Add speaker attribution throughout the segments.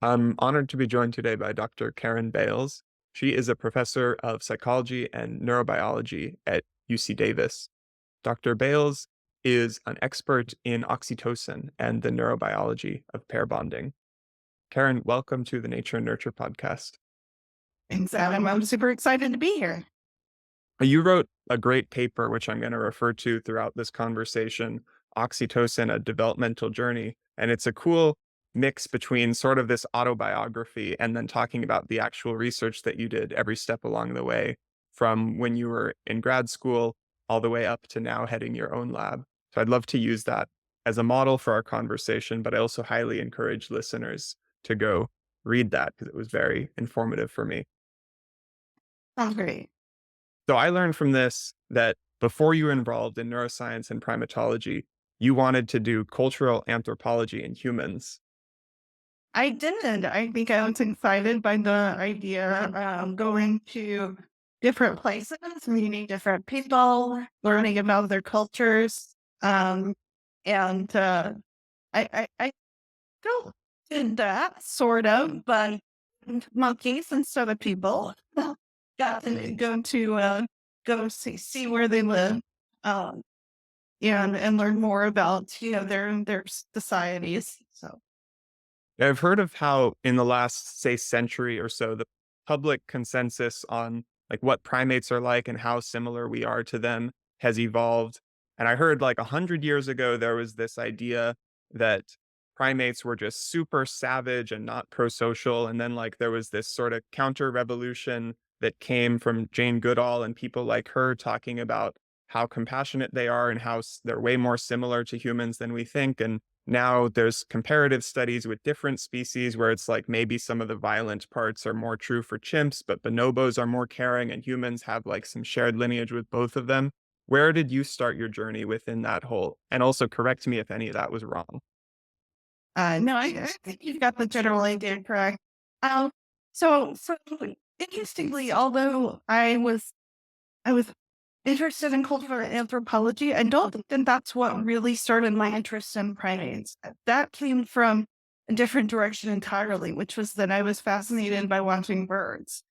Speaker 1: I'm honored to be joined today by Dr. Karen Bales. She is a professor of psychology and neurobiology at UC Davis. Dr. Bales is an expert in oxytocin and the neurobiology of pair bonding. Karen, welcome to the Nature and Nurture podcast.
Speaker 2: Thanks, Adam. I'm super excited to be here.
Speaker 1: You wrote a great paper, which I'm going to refer to throughout this conversation, Oxytocin, a Developmental Journey. And it's a cool mix between sort of this autobiography and then talking about the actual research that you did every step along the way, from when you were in grad school all the way up to now heading your own lab. So I'd love to use that as a model for our conversation, but I also highly encourage listeners to go read that because it was very informative for me.
Speaker 2: Sounds great.
Speaker 1: So I learned from this that before you were involved in neuroscience and primatology, you wanted to do cultural anthropology in humans.
Speaker 2: I did. I think I was excited by the idea going to different places, meeting different people, learning about their cultures. And I still did that sort of, but monkeys instead of people. Got to go see where they live. Um, and learn more about their societies. So
Speaker 1: I've heard of how in the last, say, century or so, the public consensus on like what primates are like and how similar we are to them has evolved. And I heard like 100 years ago, there was this idea that primates were just super savage and not pro-social. And then like there was this sort of counter revolution that came from Jane Goodall and people like her talking about how compassionate they are and how they're way more similar to humans than we think. And now there's comparative studies with different species where it's like maybe some of the violent parts are more true for chimps, but bonobos are more caring and humans have like some shared lineage with both of them. Where did you start your journey within that whole? And also correct me if any of that was wrong.
Speaker 2: no, I think you've got the general idea correct. Um, so interestingly, although I was interested in cultural anthropology, I don't think that that's what really started my interest in primates. That came from a different direction entirely, which was that I was fascinated by watching birds.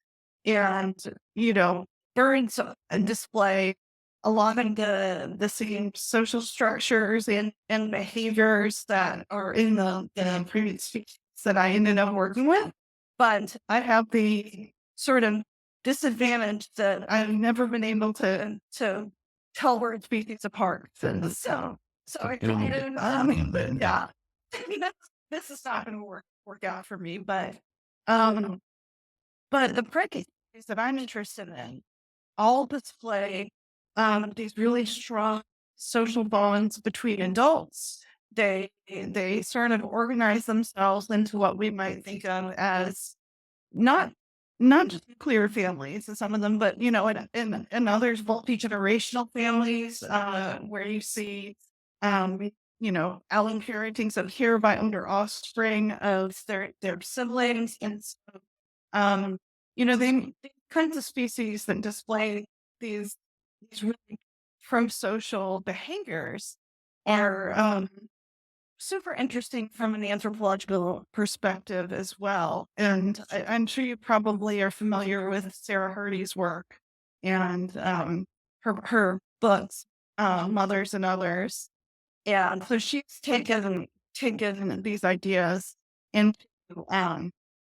Speaker 2: And, you know, birds display a lot of the same social structures and behaviors that are in the primate species that I ended up working with. But I have the sort of disadvantage that I've never been able to tell bird species apart. And so I kind of yeah. I mean, this is not going to work out for me, um, but the prejudices that I'm interested in all display these really strong social bonds between adults. They sort of organize themselves into what we might think of as not not just nuclear families in some of them, but and others multi-generational families where you see Allen parenting, so here by under offspring of their siblings. And so they kinds of species that display these really pro-social behaviors are super interesting from an anthropological perspective as well. And I'm sure you probably are familiar with Sarah Hardy's work and her books, Mothers and Others. And so she's taken these ideas into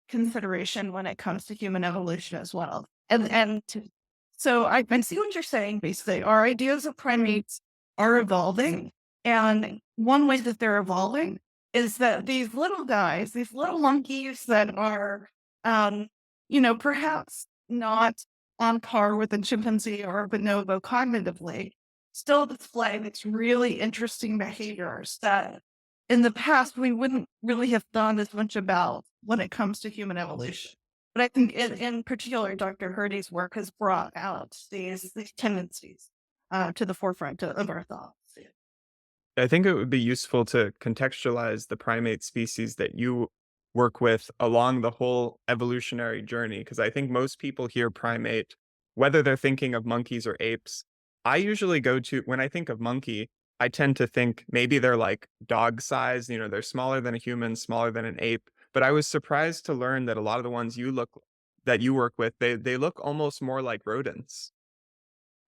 Speaker 2: consideration when it comes to human evolution as well. So I see what you're saying. Basically, our ideas of primates are evolving, and one way that they're evolving is that these little guys, these little monkeys that are, perhaps not on par with a chimpanzee or a bonobo cognitively, still display these really interesting behaviors that in the past we wouldn't really have thought as much about when it comes to human evolution. But I think in particular, Dr. Hardy's work has brought out these tendencies to the forefront of our thoughts.
Speaker 1: I think it would be useful to contextualize the primate species that you work with along the whole evolutionary journey, because I think most people hear primate, whether they're thinking of monkeys or apes. I usually go to, when I think of monkey, I tend to think maybe they're like dog size, they're smaller than a human, smaller than an ape. But I was surprised to learn that a lot of the ones that you work with, they look almost more like rodents.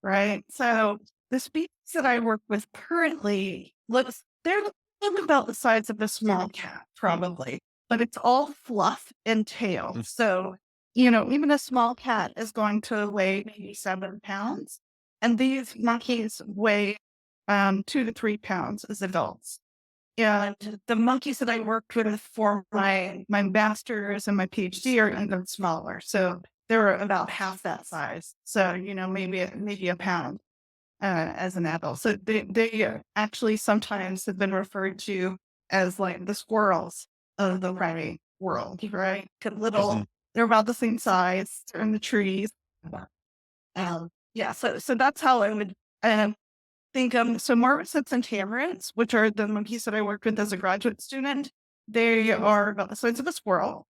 Speaker 2: right? So the species that I work with currently they're look about the size of a small cat, probably, but it's all fluff and tail.
Speaker 1: Mm.
Speaker 2: So, even a small cat is going to weigh maybe 7 pounds. And these monkeys weigh 2 to 3 pounds as adults. And the monkeys that I worked with for my master's and my PhD are even smaller. So they're about half that size. So, maybe a pound as an adult. So they actually sometimes have been referred to as like the squirrels of the primate world, right? 'Cause
Speaker 1: Mhm.
Speaker 2: they're about the same size. They're in the trees. Yeah. So that's how I would um, think. So marmosets and tamarins, which are the monkeys that I worked with as a graduate student, they are about the size of a squirrel.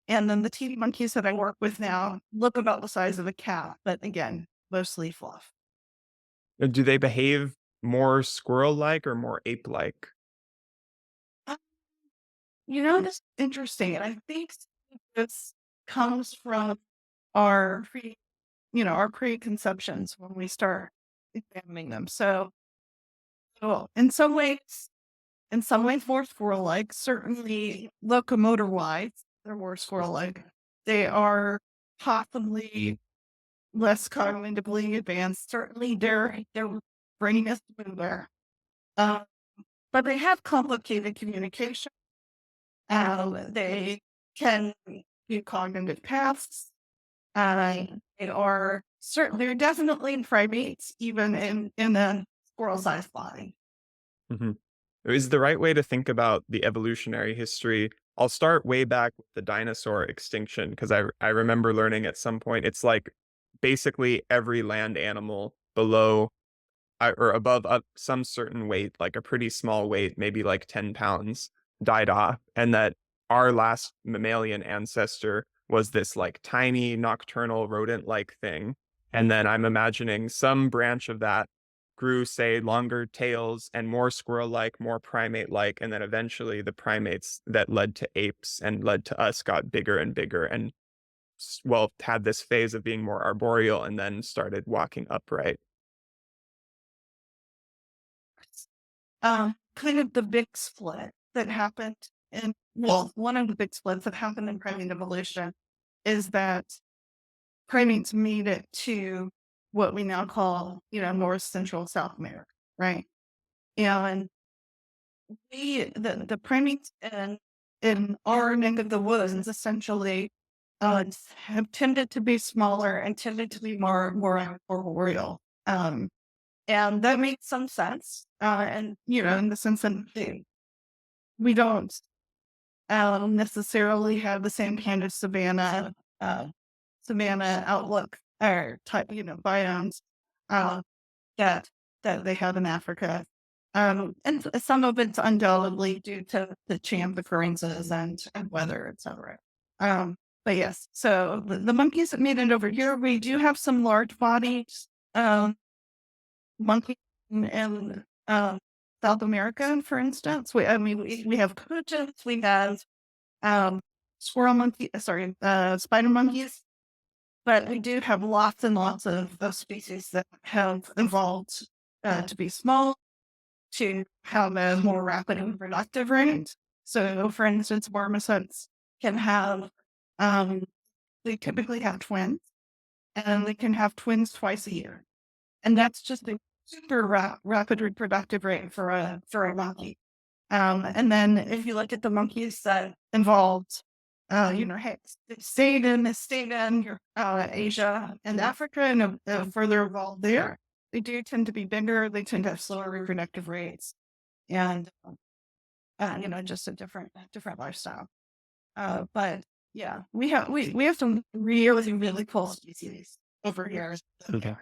Speaker 2: And then the titi monkeys that I work with now look about the size of a cat, but again, mostly fluff.
Speaker 1: Do they behave more squirrel-like or more ape-like?
Speaker 2: This is interesting. And I think this comes from our our preconceptions when we start examining them. So in some ways more squirrel-like, certainly locomotor wise, they're more squirrel-like. They are possibly less cognitively advanced. Certainly their brain is smoother. Uh, but they have complicated communication. They can do cognitive tasks. They're definitely primates, even in a squirrel-sized body.
Speaker 1: Mhm. Is the right way to think about the evolutionary history? I'll start way back with the dinosaur extinction because I remember learning at some point it's like basically every land animal below or above some certain weight, like a pretty small weight, maybe like 10 pounds, died off. And that our last mammalian ancestor was this like tiny nocturnal rodent like thing. And then I'm imagining some branch of that grew, say, longer tails and more squirrel like, more primate like. And then eventually the primates that led to apes and led to us got bigger and bigger and, well, had this phase of being more arboreal and then started walking upright.
Speaker 2: Kind of the big split that happened one of the big splits that happened in primate evolution is that primates made it to what we now call, North Central South America, right? And the primates in our neck of the woods essentially have tended to be smaller and tended to be more arboreal. And that makes some sense. And in the sense that we don't necessarily have the same kind of savanna outlook or type, biomes uh, that they have in Africa. And some of it's undoubtedly due to the change occurrences and weather, etc. But yes, so the monkeys that made it over here, we do have some large bodies monkeys in South America, for instance. We have capuchins, we have um, spider monkeys, but we do have lots and lots of species that have evolved to be small, to have a more rapid and productive rate. So, for instance, marmosets can have, um, they typically have twins, and they can have twins twice a year. And that's just a super rapid reproductive rate for a monkey. And then if you look at the monkeys that involved, stayed in Asia and Africa and further evolved there, they do tend to be bigger. They tend to have slower reproductive rates, and just a different lifestyle. But yeah, we have some really really cool species over here.
Speaker 1: Okay.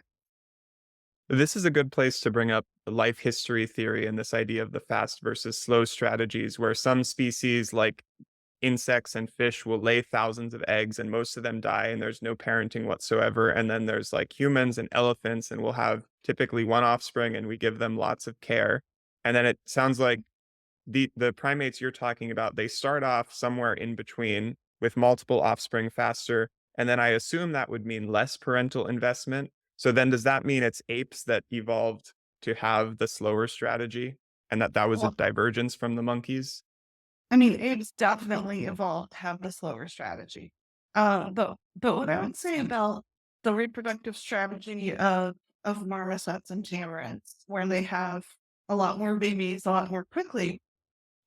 Speaker 1: This is a good place to bring up the life history theory and this idea of the fast versus slow strategies, where some species, like insects and fish, will lay thousands of eggs and most of them die and there's no parenting whatsoever. And then there's like humans and elephants, and we'll have typically one offspring and we give them lots of care. And then it sounds like the primates you're talking about, they start off somewhere in between with multiple offspring faster, and then I assume that would mean less parental investment. So then does that mean it's apes that evolved to have the slower strategy and that was a
Speaker 2: Well,
Speaker 1: divergence from the monkeys?
Speaker 2: I mean, apes definitely evolved to have the slower strategy. But what I would say about the reproductive strategy of marmosets and tamarins, where they have a lot more babies a lot more quickly,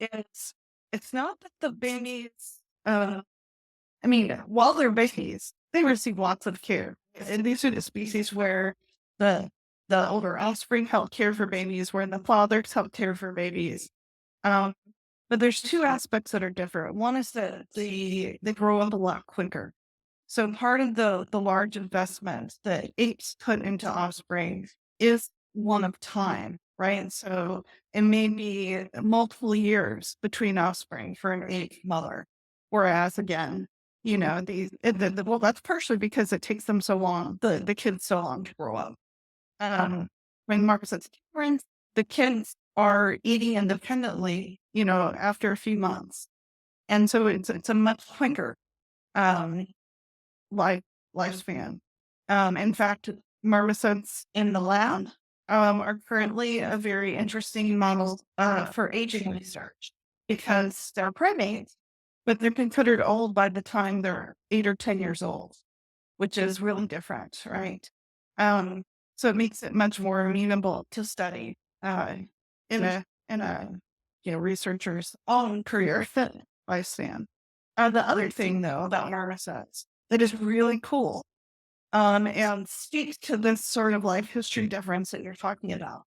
Speaker 2: it's it's not that the babies. I mean, while they're babies, they receive lots of care, and these are the species where the the older offspring help care for babies, where the fathers help care for babies. Um, but there's two aspects that are different. One is that they grow up a lot quicker. So part of the large investment that apes put into offspring is one of time, right? So it may be multiple years between offspring for an ape mother. Whereas again, well, that's partially because it takes them so long, the kids so long to grow up. Um, when Marcus says difference, the kids are eating independently, after a few months. And so it's a much quicker um life lifespan. In fact, marmosets in the lab are currently a very interesting model for aging research because they're primates, but they're considered old by the time they're 8 or 10 years old, which is really different, right? Um, so it makes it much more amenable to study in a researcher's own career lifespan. The other thing though about marmosets that is really cool and speaks to this sort of life history difference that you're talking about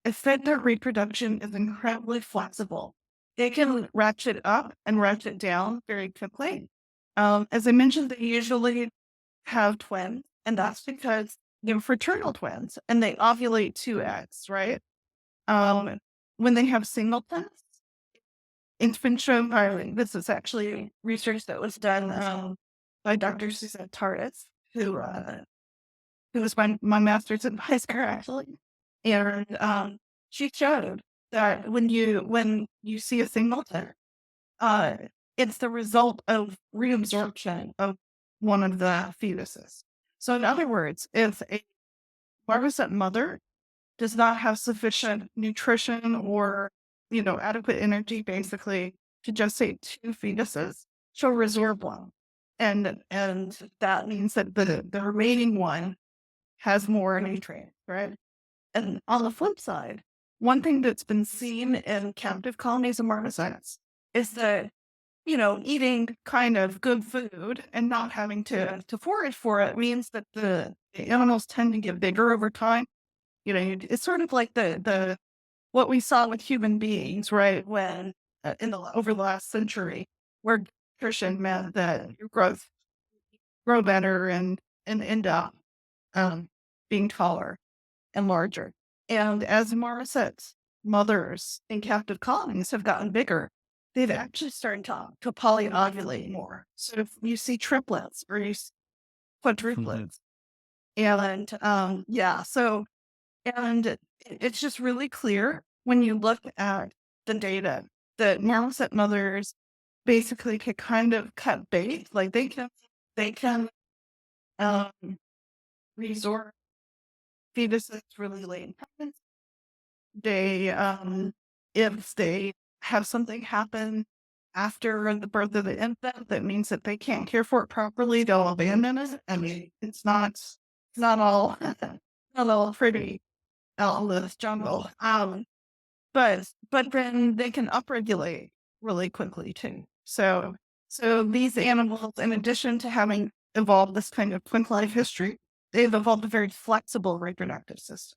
Speaker 2: is that their reproduction is incredibly flexible. They can ratchet up and ratchet down very quickly. As I mentioned, they usually have twins, and that's because they're fraternal twins and they ovulate two eggs, right? Um, when they have singletons, it's been shown by this is actually research that was done by Dr. Susan Tardis, who was my master's advisor actually, and she showed that when you see a singleton, uh, it's the result of reabsorption of one of the fetuses. So, in other words, if a marmoset mother does not have sufficient nutrition or adequate energy, basically, to gestate two fetuses, she'll resorb one, and that means that the remaining one has more nutrients, right? And on the flip side, one thing that's been seen in captive colonies of marmosets is that eating kind of good food and not having to forage for it means that the animals tend to get bigger over time. It's sort of like the what we saw with human beings, right? When in the over the last century, where nutrition meant that your growth grow better and end up um, being taller and larger. And as marmosets, mothers in captive colonies have gotten bigger, they've actually started to polyovulate more. So if you see triplets or you see quadruplets, and yeah, so it's just really clear when you look at the data that marmoset mothers basically can kind of cut bait, like they can um, resort fetuses really late in pregnancy. They, if they have something happen after the birth of the infant, that means that they can't care for it properly, they'll abandon it. I mean, it's not all not all pretty out in this jungle. But then they can upregulate really quickly too. So these animals, in addition to having evolved this kind of quick life history, they've evolved a very flexible reproductive system.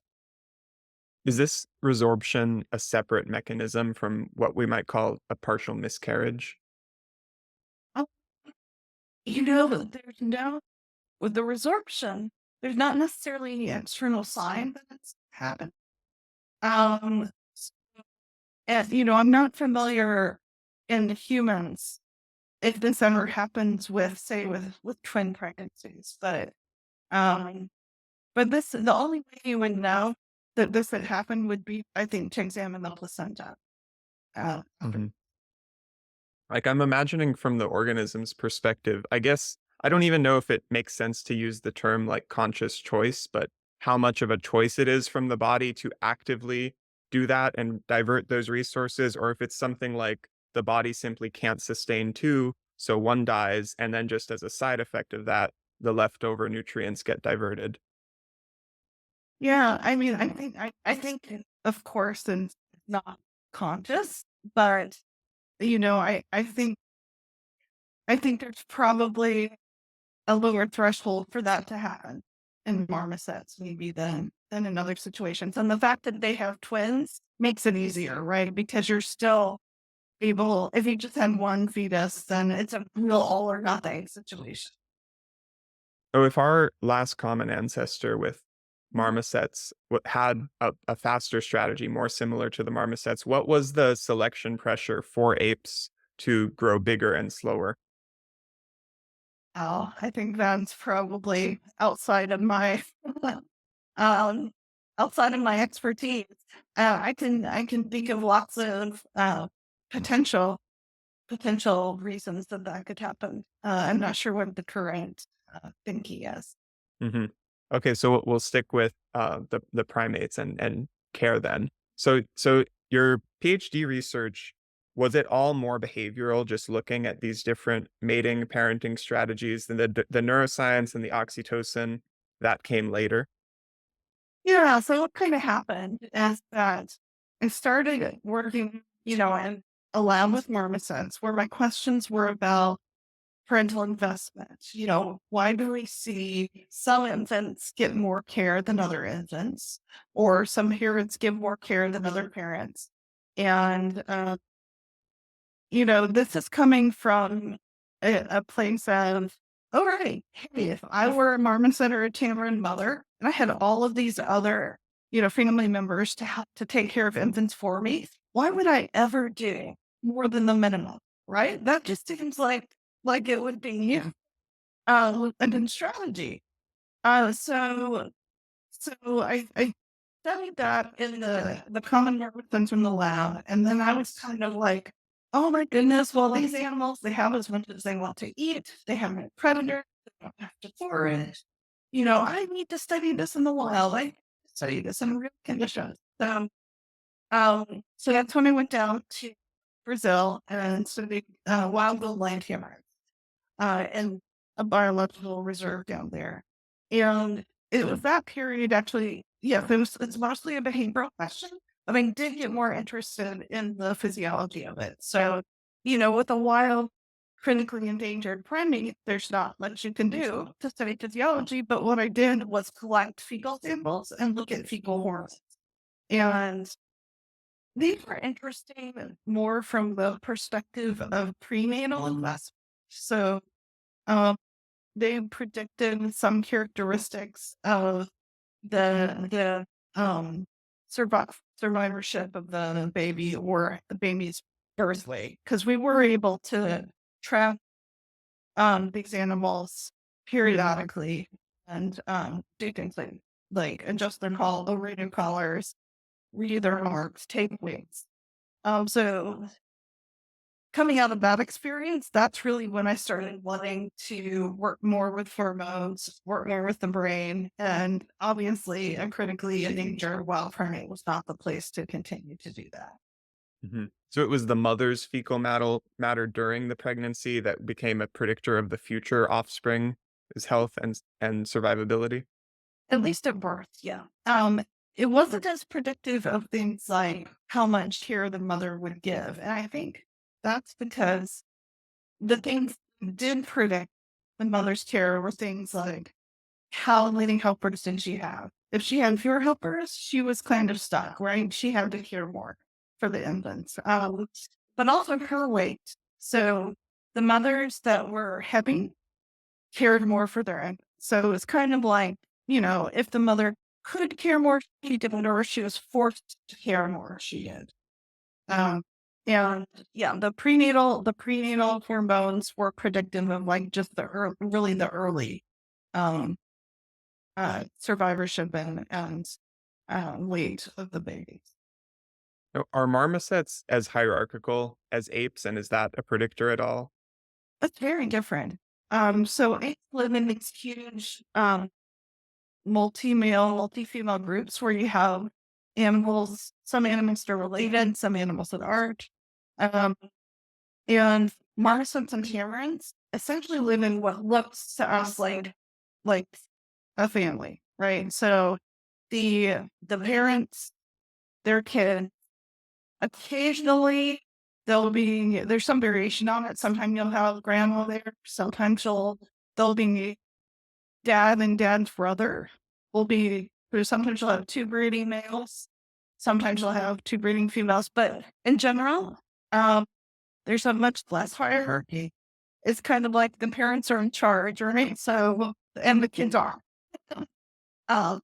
Speaker 1: Is this resorption a separate mechanism from what we might call a partial miscarriage?
Speaker 2: Oh, there's no with the resorption, there's not necessarily any external sign that it's happened. Um, s- and I'm not familiar in humans if this ever happens with, say, with twin pregnancies, um, but the only way you would know that this had happened would be, I think, to examine the placenta.
Speaker 1: Mhm. Like, I'm imagining from the organism's perspective, I guess I don't even know if it makes sense to use the term like conscious choice, but how much of a choice it is from the body to actively do that and divert those resources, or if it's something like the body simply can't sustain two, so one dies, and then just as a side effect of that, the leftover nutrients get diverted.
Speaker 2: Yeah, I mean, I think, of course, and not conscious, but I think there's probably a lower threshold for that to happen in marmosets, maybe than in other situations. And the fact that they have twins makes it easier, right? Because you're still able, if you just had one fetus, then it's a real all or nothing situation.
Speaker 1: So if our last common ancestor with marmosets had a faster strategy, more similar to the marmosets, what was the selection pressure for apes to grow bigger and slower?
Speaker 2: Oh, I think that's probably um outside of my expertise. I can think of lots of potential potential reasons that that could happen. I'm not sure what the current thinking is.
Speaker 1: Mhm. Okay, so we'll stick with, the primates and care then. So your PhD research, was it all more behavioral, just looking at these different mating, parenting strategies, and the neuroscience and the oxytocin, that came later?
Speaker 2: Yeah, so what kind of happened is that I started working, in a lab with marmosets where my questions were about parental investment. Why do we see some infants get more care than other infants, or some parents give more care than other parents? And this is coming from a place of, all right, hey, if I were a marmoset or a tamarin mother and I had all of these other, family members to help to take care of infants for me, why would I ever do more than the minimum? Right? That just seems like it would be a good strategy. So I studied that in the common nervous from the lab, and then I was kind of like, "Oh my goodness! Well, these animals they have as much as they want to eat. They have no predator. They don't have to forage. I need to study this in the wild. I study this in real conditions." So that's when I went down to Brazil and studied wild land tamarins in a biological reserve down there. And it was that period actually, yeah, it's mostly a behavioral question. I mean, did get more interested in the physiology of it. So, with a wild, critically endangered primate, there's not much you can do to study physiology. But what I did was collect fecal samples and look at fecal hormones. And these were interesting more from the perspective of prenatal investment. So, um, they predicted some characteristics of the survivorship of the baby or the baby's birth weight, because we were able to track these animals periodically and do things like adjust their radio collars, read their marks, take weights. So coming out of that experience, that's really when I started wanting to work more with hormones, work more with the brain, and obviously a critically endangered wild primate was not the place to continue to do that.
Speaker 1: Mhm. So it was the mother's fecal matter during the pregnancy that became a predictor of the future offspring's health and survivability?
Speaker 2: At least at birth, yeah. It wasn't as predictive of things like how much care the mother would give. And I think that's because the things that did predict the mother's care were things like how many helpers did she have? If she had fewer helpers, she was kind of stuck, right? She had to care more for the infants, but also her weight. So the mothers that were heavy cared more for their infants. So it's kind of like, if the mother could care more, she didn't, or she was forced to care more, she did. Um, and yeah, the prenatal hormones were predictive of like just really the early um survivorship and weight of the babies.
Speaker 1: Now, are marmosets as hierarchical as apes, and is that a predictor at all?
Speaker 2: It's very different. So apes live in these huge multi-male, multi-female groups where you have animals, some animals that are related, some animals that aren't. Um, and marmosets and tamarins essentially live in what looks to us like a family, right? So the parents, their kid, occasionally there's some variation on it. Sometimes you'll have grandma there. Sometimes there'll be dad and dad's brother will be there's sometimes you'll have two breeding males. Sometimes you'll have two breeding females. But in general, um, there's a much less hierarchy. It's kind of like the parents are in charge, right? So and the kids are. Um,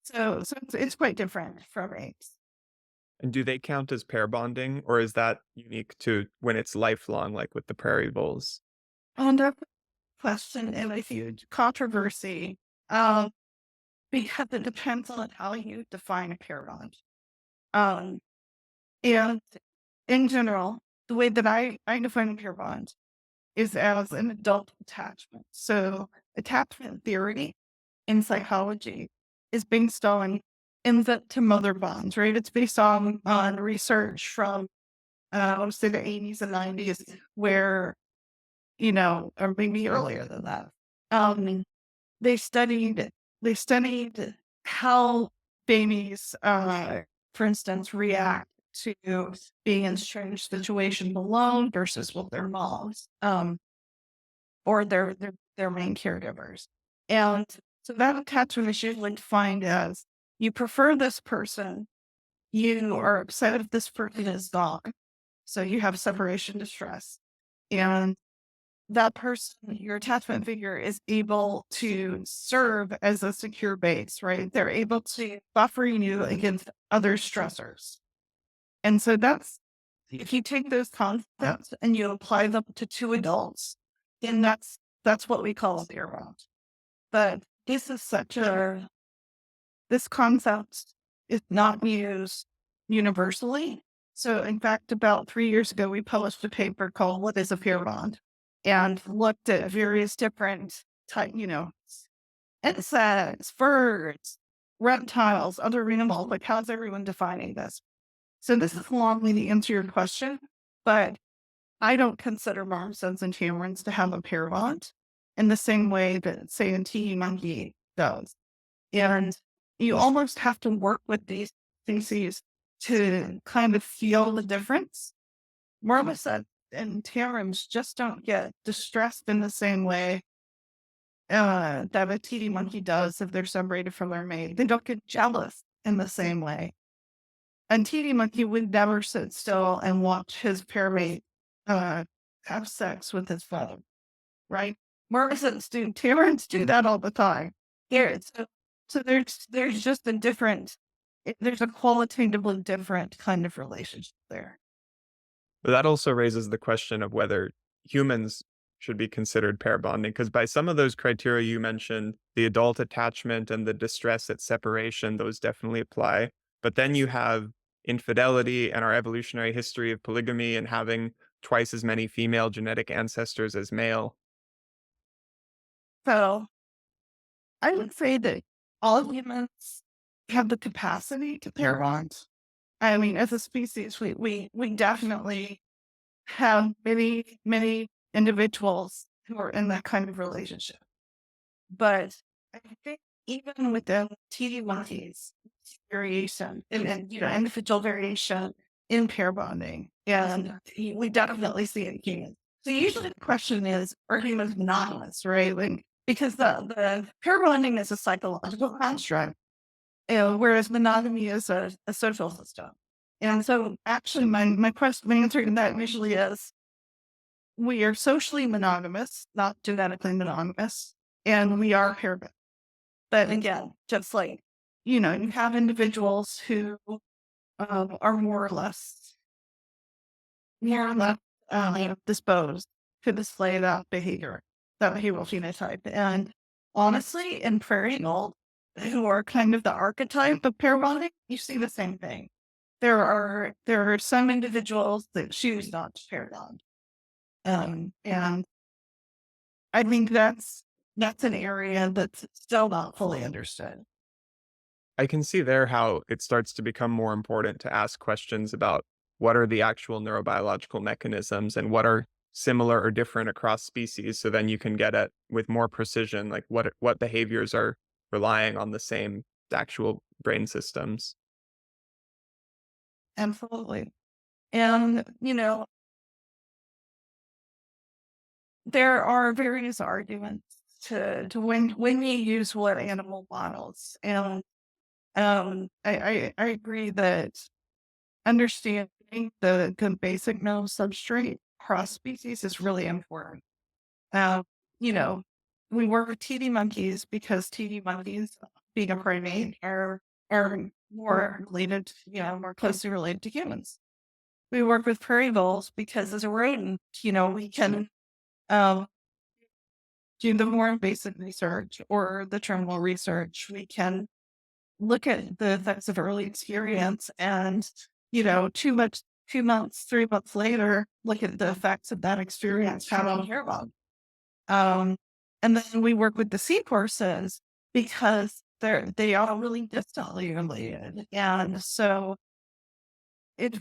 Speaker 2: so it's quite different from apes.
Speaker 1: And do they count as pair bonding, or is that unique to when it's lifelong, like with the prairie voles?
Speaker 2: And a question and a huge controversy. Um, because it depends on how you define a parent. Um, and in general, the way that I define a pure bond is as an adult attachment. So attachment theory in psychology is based on infant to mother bonds, right? It's based on research from let's say the 80s and 90s, where or maybe earlier than that. Um, they studied they studied how babies, for instance, react to being in strange situations alone versus with their moms, or their main caregivers. And so that attachment is usually defined as you prefer this person, you are upset if this person is gone. So you have separation distress. And that person, your attachment figure, is able to serve as a secure base, right? They're able to buffer you against other stressors. And so if you take those concepts and you apply them to two adults, then that's what we call a peer bond. But this concept is not used universally. So in fact, about 3 years ago, we published a paper called What is a Peer Bond? And looked at various different insects, birds, reptiles, other animals, like how's everyone defining this? So this is a long way to answer your question, but I don't consider marmosets and tamarins to have a pair bond in the same way that, say, a titi monkey does. And you almost have to work with these species to kind of feel the difference. Marmosets and tamarins just don't get distressed in the same way that a titi monkey does if they're separated from their mate. They don't get jealous in the same way. And titi monkey would never sit still and watch his pair mate uh, have sex with his father, right? Marmosets do, tamarins do that all the time. Here, so there's just a there's a qualitatively different kind of relationship there.
Speaker 1: But that also raises the question of whether humans should be considered pair bonding, because by some of those criteria you mentioned, the adult attachment and the distress at separation, those definitely apply. But then you have infidelity and our evolutionary history of polygamy and having twice as many female genetic ancestors as male.
Speaker 2: So I would say that all humans have the capacity to pair bond. I mean, as a species, we definitely have many individuals who are in that kind of relationship. But I think even within TD monkeys, variation and individual variation in pair bonding, and we definitely see it in humans. So usually the question is, are humans monogamous, right? Because the pair bonding is a psychological construct, whereas monogamy is a social system. And so actually my answer to that initially is we are socially monogamous, not genetically monogamous, and we are pair. But again, just like, you have individuals who are more or less disposed to display that behavioral phenotype. And honestly, in prairie gold, who are kind of the archetype of pair bonding, you see the same thing. there are some individuals that choose not to pair bond. And I think that's an area that's still not fully understood.
Speaker 1: I can see there how it starts to become more important to ask questions about what are the actual neurobiological mechanisms and what are similar or different across species. So then you can get at with more precision, like what behaviors are relying on the same actual brain systems.
Speaker 2: Absolutely. And, there are various arguments to when you use what animal models. And I agree that understanding the basic no substrate cross species is really important. Uh, you know, we work with titi monkeys because titi monkeys, being a primate, are more related, more closely related to humans. We work with prairie voles because as a rodent, we can um, do the more invasive research or the terminal research. We can look at the effects of early experience and, 2 months, 3 months later, look at the effects of that experience had on hair log. Um, and then we work with the seahorses because they are really distantly related. And so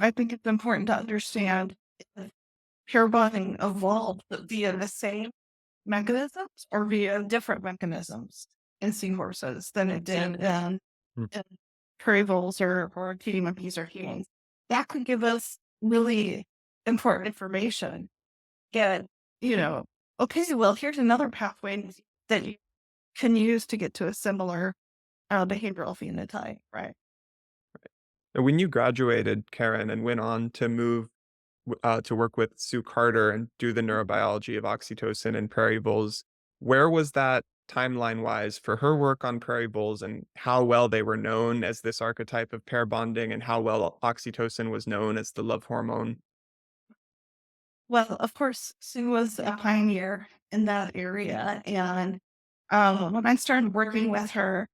Speaker 2: I think it's important to understand if hair bonding evolved via the same mechanisms or via different mechanisms in seahorses than it did
Speaker 1: Mm.
Speaker 2: in prairie voles or kitty monkeys or humans. That could give us really important information. Get, you know, okay, well, here's another pathway that you can use to get to a similar behavioral phenotype, right?
Speaker 1: And when you graduated, Karen, and went on to move to work with Sue Carter and do the neurobiology of oxytocin and prairie voles. Where was that timeline wise for her work on prairie voles and how well they were known as this archetype of pair bonding and how well oxytocin was known as the love hormone?
Speaker 2: Well, of course, Sue was a pioneer in that area. And when I started working with her,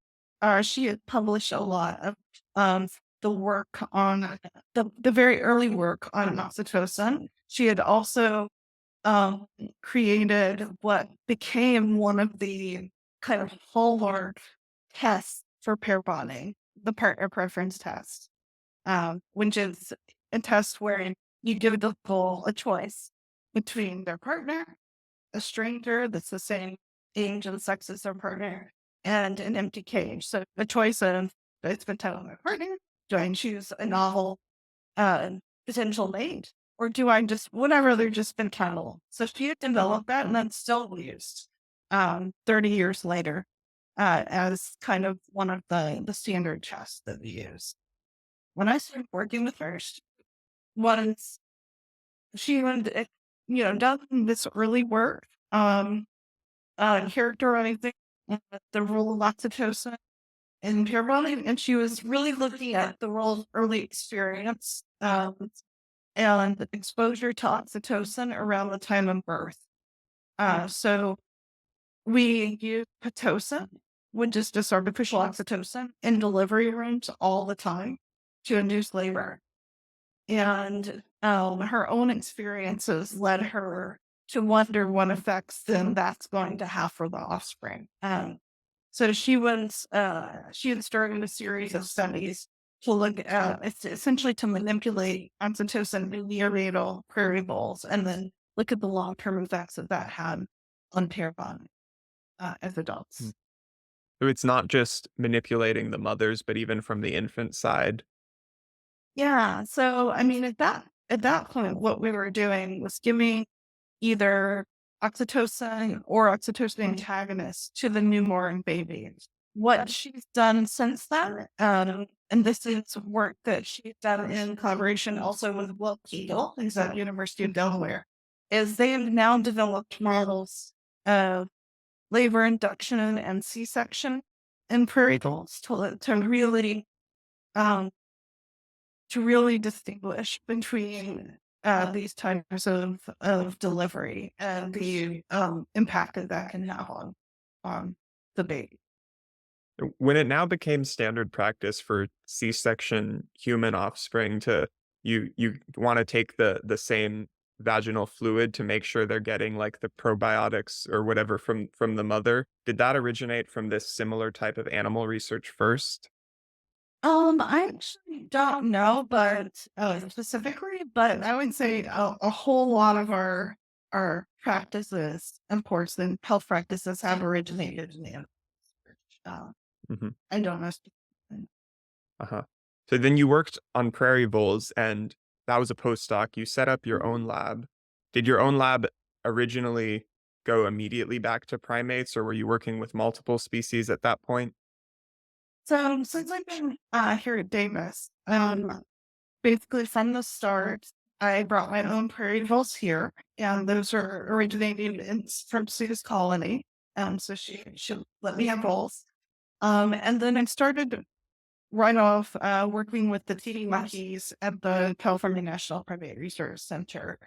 Speaker 2: she had published a lot of the work on the very early work on oxytocin. She had also um, created what became one of the kind of hallmark tests for pair bonding, the partner preference test, which is a test where you give the couple a choice between their partner, a stranger that's the same age and sex as their partner, and an empty cage. So the choice of do I spend time with my partner? Do I choose a novel uh, potential mate? Or do I just, whatever, they're just been cattle. So she had developed that and that's still used 30 years later as kind of one of the standard tests that we use. When I started working with her, once she had, done this early work, characterizing the role of oxytocin in pair bonding, and she was really looking at the role of early experience and the exposure to oxytocin around the time of birth. So we use pitocin, which is just artificial oxytocin, in delivery rooms all the time to induce labor. And her own experiences led her to wonder what effects then that's going to have for the offspring. So she had started a series of studies to look at it's essentially to manipulate oxytocin in neonatal prairie voles and then look at the long term effects that that had on pair bonding as adults.
Speaker 1: Mm. So it's not just manipulating the mothers, but even from the infant side.
Speaker 2: Yeah. So I mean at that point what we were doing was giving either oxytocin or oxytocin antagonists to the newborn baby. What she's done since then, and this is work that she's done in collaboration also with Will Kegel, who's at University of Delaware, is they have now developed models of labor induction and C-section in prairie voles um, to really distinguish between these types of delivery and the impact that that can have on the baby.
Speaker 1: When it now became standard practice for C-section human offspring to you wanna take the same vaginal fluid to make sure they're getting, like, the probiotics or whatever from the mother, did that originate from this similar type of animal research first?
Speaker 2: I actually don't know, but specifically, but I would say a whole lot of our practices, of course, and health practices have originated in animal research.
Speaker 1: Mhm.
Speaker 2: I don't know. Specifically.
Speaker 1: Uh-huh. So then you worked on prairie voles, and that was a postdoc. You set up your own lab. Did your own lab originally go immediately back to primates, or were you working with multiple species at that point?
Speaker 2: So since I've been here at Davis, basically from the start, I brought my own prairie voles here, and those are originating from Sue's colony. So she let me have voles. And then I started right off working with the titi monkeys at the California National Primate Research Center.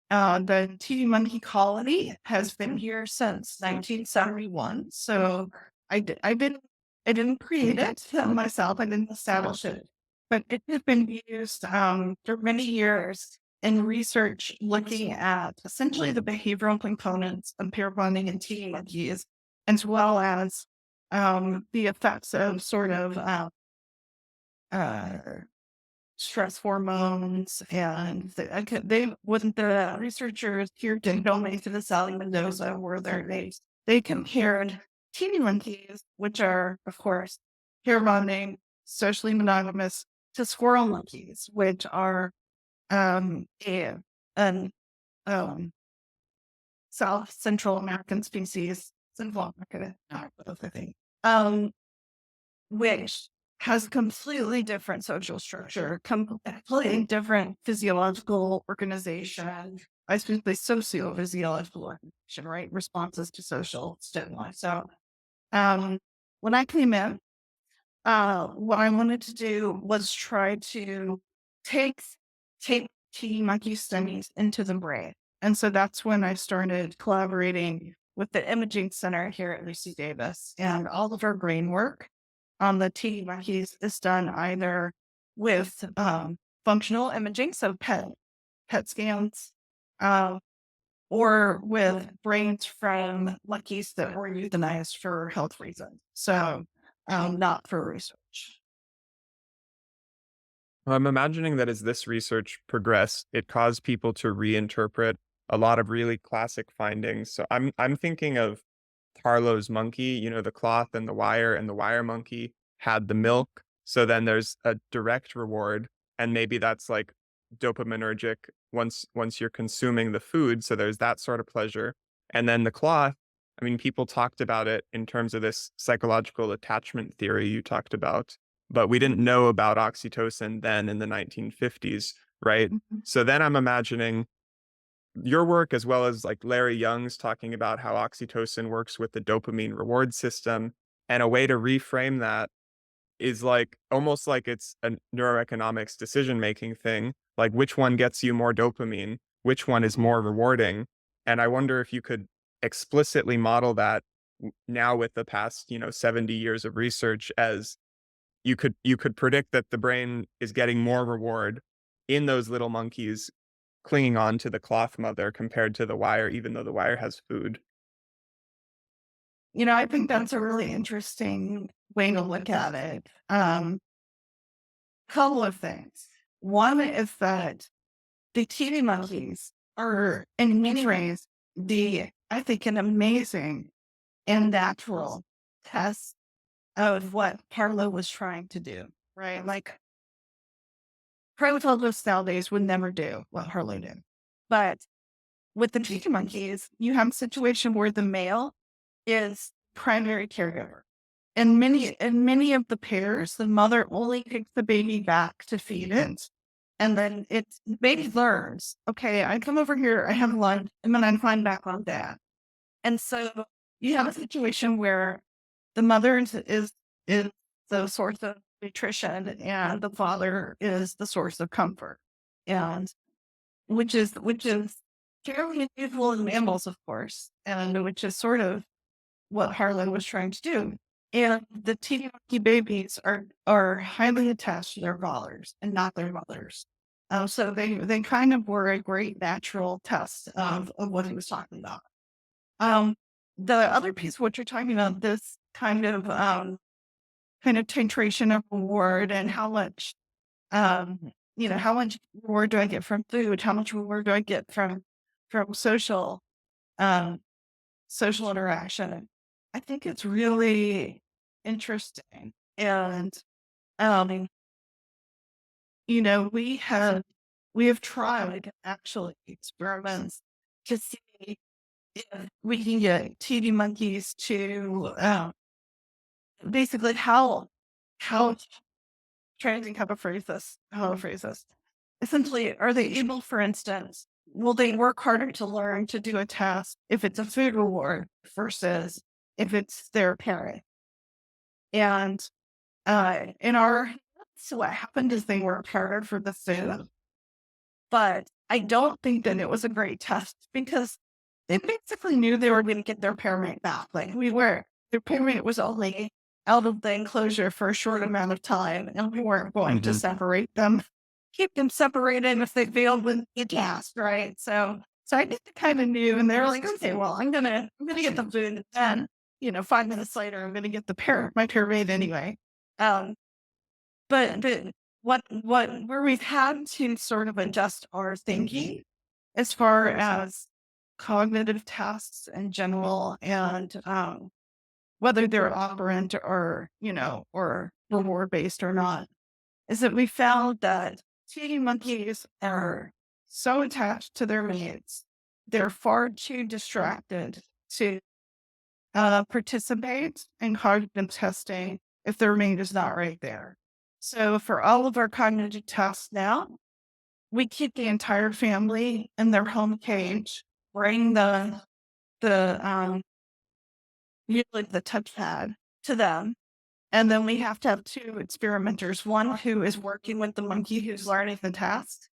Speaker 2: The titi monkey colony has been here since 1971. So I didn't create it myself. I didn't establish it, but it has been used for many years in research looking at essentially the behavioral components of pair bonding in titi monkeys, as well as the effects of sort of uh, stress hormones, and they when the researchers here did donate to the Sally Mendoza were their names. They compared teeny monkeys, which are of course pair bonding, socially monogamous, to squirrel monkeys, which are an um, South Central American species, Central America, not both, I think. Which has completely different social structure, completely different physiological organization, I suppose the socio-physiological organization, right? Responses to social stimuli. So um, when I came in, what I wanted to do was try to take take T monkey studies into the brain. And so that's when I started collaborating with the imaging center here at UC Davis. And all of our brain work on the T monkeys is done either with functional imaging, so PET scans, um, or with brains from monkeys that were euthanized for health reasons. So not for research.
Speaker 1: Well, I'm imagining that as this research progressed, it caused people to reinterpret a lot of really classic findings. So I'm thinking of Harlow's monkey, the cloth and the wire monkey had the milk. So then there's a direct reward, and maybe that's like dopaminergic once you're consuming the food. So there's that sort of pleasure. And then the cloth, I mean, people talked about it in terms of this psychological attachment theory you talked about, but we didn't know about oxytocin then in the 1950s, right?
Speaker 2: Mhm.
Speaker 1: So then I'm imagining your work as well as like Larry Young's talking about how oxytocin works with the dopamine reward system. And a way to reframe that is like almost like it's a neuroeconomics decision making thing. Like which one gets you more dopamine, which one is more rewarding. And I wonder if you could explicitly model that now with the past, 70 years of research as you could predict that the brain is getting more reward in those little monkeys clinging on to the cloth mother compared to the wire, even though the wire has food.
Speaker 2: I think that's a really interesting way to look at it. Couple of things. One is that the TV monkeys are, in many ways, I think, an amazing and natural test of what Carlo was trying to do, right? Like, primate nowadays would never do what Harlow did. But with the TV monkeys, you have a situation where the male is primary caregiver. In many of the pairs, the mother only takes the baby back to feed it. And then the baby learns, okay, I come over here, I have lunch, and then I climb back on dad. And so you have a situation where the mother is the source of nutrition and the father is the source of comfort. And which is fairly unusual in mammals, of course, and which is sort of what Harlan was trying to do. And the teeny monkey babies are highly attached to their fathers and not their mothers. So they kind of were a great natural test of what he was talking about. Um, the other piece, what you're talking about, this kind of titration of reward and how much reward do I get from food? How much reward do I get from um, social interaction? I think it's really interesting. And, um, we have tried actually experiments to see if we can get TV monkeys to, basically how trying to think how to phrase this. Essentially, are they able, for instance, will they work harder to learn to do a task if it's a food reward versus if it's their parent? And in our so what happened is they worked harder for the food, but I don't think that it was a great test because they basically knew they were going to get their pairmate back. Like their pairmate was only out of the enclosure for a short amount of time, and we weren't going to
Speaker 1: Hmm.
Speaker 2: separate them, keep them separated if they failed with the task, right? So I think they kind of knew, and they were like, okay, well, I'm gonna get the food, and then 5 minutes later, I'm gonna get my pairmate anyway. Um, but what where we've had to sort of adjust our thinking as far as cognitive tasks in general and whether they're operant or reward based or not, is that we found that TV monkeys are so attached to their mates, they're far too distracted to participate in cognitive testing if their mate is not right there. So for all of our cognitive tests now, we keep the entire family in their home cage, bring the usually the touchpad to them, and then we have to have two experimenters, one who is working with the monkey who's learning the task,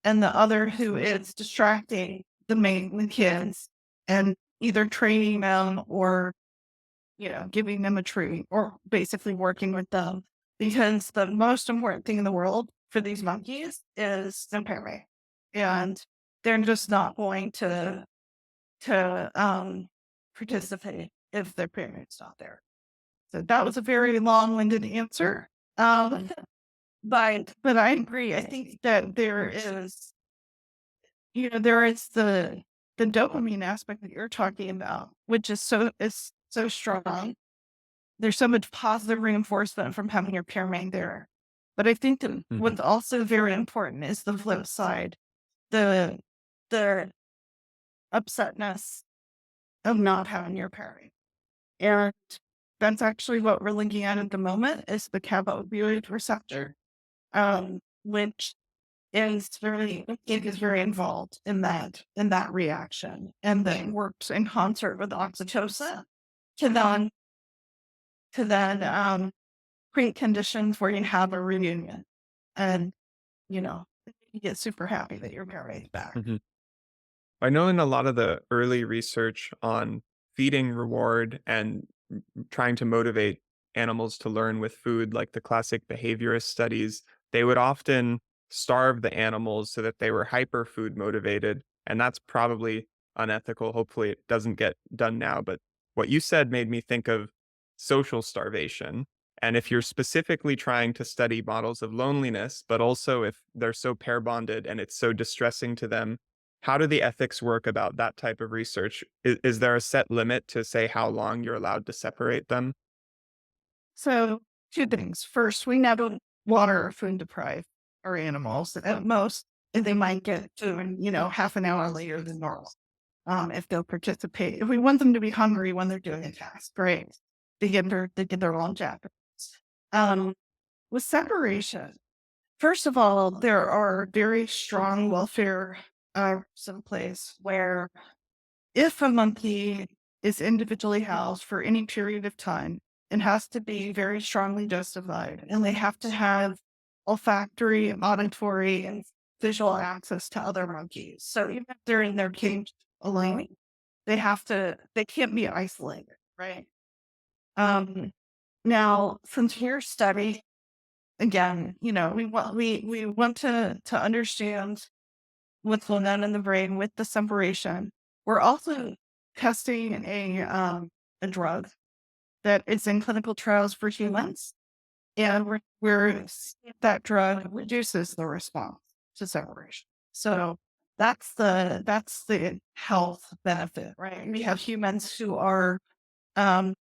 Speaker 2: and the other who is distracting the kids and either training them or giving them a treat or basically working with them. Because the most important thing in the world for these monkeys is their parent. And they're just not going to participate if their parent's not there. So that was a very long-winded answer. Um, but I agree. I think that there is the dopamine aspect that you're talking about, which is so strong. There's so much positive reinforcement from having your parent there. But I think that
Speaker 1: Hmm.
Speaker 2: what's also very important is the flip side, the the upsetness of not having your parent. And that's actually what we're looking at the moment is the GABA opioid receptor, which it is very involved in that reaction, and then works in concert with oxytocin to then create conditions where you have a reunion, and you know you get super happy that your parent back.
Speaker 1: Hmm. I know in a lot of the early research on feeding reward and trying to motivate animals to learn with food, like the classic behaviorist studies, they would often starve the animals so that they were hyper food motivated. And that's probably unethical. Hopefully, it doesn't get done now. But what you said made me think of social starvation. And if you're specifically trying to study models of loneliness, but also if they're so pair bonded and it's so distressing to them, how do the ethics work about that type of research? Is there a set limit to say how long you're allowed to separate them?
Speaker 2: So, two things. First, we never water or food deprive our animals. At most, they might get food, half an hour later than normal. If they'll participate, if we want them to be hungry when they're doing a task, great. They get their own jacket. Um, with separation, first of all, there are very strong welfare in place where if a monkey is individually housed for any period of time, it has to be very strongly justified, and they have to have olfactory, auditory, and visual access to other monkeys. So even if they're in their cage alone, they can't be isolated, right? Um, Now, since your study, again, we want to understand what's going on in the brain with the separation. We're also testing a drug that is in clinical trials for humans, and we're seeing if that drug reduces the response to separation. So that's the health benefit, right? We have humans um